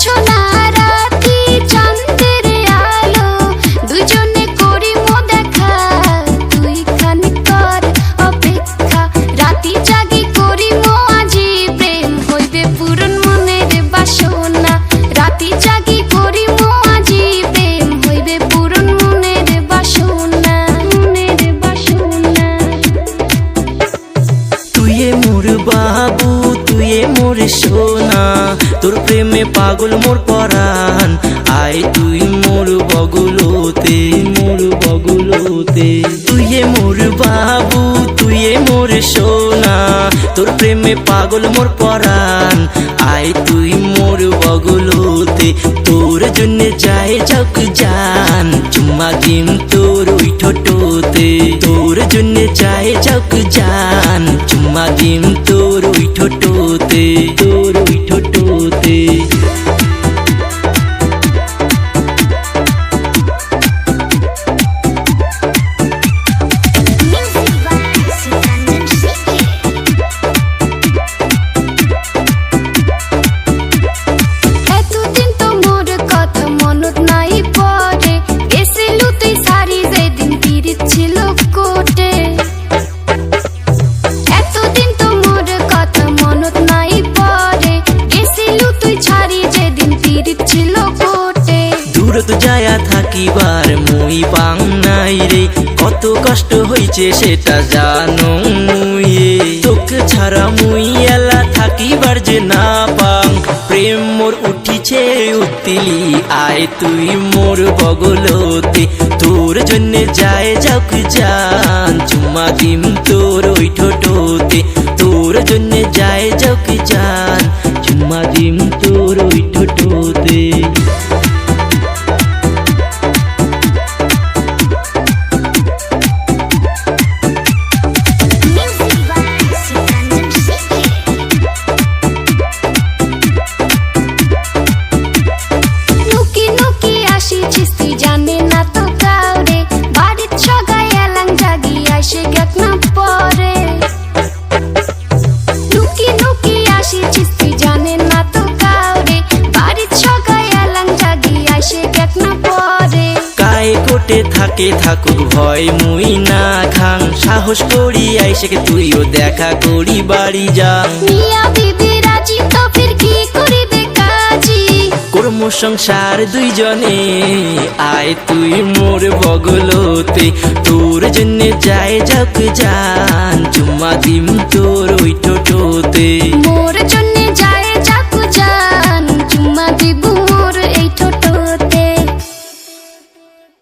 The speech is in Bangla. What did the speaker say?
বুঝো না রাতি চাঁদের আলো দুজনে করি মো দেখা তুই খানিক কর অপেক্ষা রাতি জাগি করি মো আজি প্রেম হইবে পূরণ মনের বাসনা রাতি জাগি করি মো আজি প্রেম হইবে পূরণ মনের বাসনা তুই মোর বাবু তুই মোর সোনা তোর প্রেমে পাগল মোর পরাণ আয় তুই মোর বগলতে তুই মোর বাবু তুই মোর সোনা তোর প্রেমে পাগল মোর পরাণ আয় তুই মোর বগলতে তোর জন্য যায় যাক জান চুম্মা দিম তোর ওই ঠোঁটতে তোর জন্য যায় যাক জান চুম্মা দিম তোর ওই ঠোঁটতে এতদিন তো মোর কথা মনত নাই পড়ে গেছিলু তুই সারি যেদিন পিরিত ছিল কোটে এতদিন তো মোর কথা মনত নাই পড়ে গেছিলু তুই ছাড়ি যেদিন পিরিত ছিল কোটে দূরত যায়া থাকিবার মুই পাং নাই রে কত কষ্ট হইছে সেটা জানো মুই তোকে ছাড়া মুই এলা থাকিবার যে না পাং প্রেম মোর উঠিছে উত্তিলি আয় তুই মোর বগলতে তোর জন্য যায় যাক জান চুম্মা দিম তোর ওই ঠোঁটতে তোর জন্য যায় যাক জান চুম্মা দিম তোর ওই ঠোঁটতে নুকি নুকি আসিছিস তুই জানে না তো কাউরে বাড়ির সগাই এলাং জাগি আইসে গেক না পরে নুকি নুকি আসিছিস তুই জানে না তো কাউরে বাড়ির সগাই এলাং জাগি আইসে গেক না পরে কায় কোটে থাকে থাকুক ভয় মুই না খাং সাহস করি আইসে তুইও দেখা করি বাড়ি যাং মিয়া বিবি রাজি তো ফির কি করিবে কাজী কর্ম সংসার দুইজনে আয় তুই মোর বগলতে তোর জন্য যায় যাক জান চুম্মা দিম তোর ওই ঠোঁটতে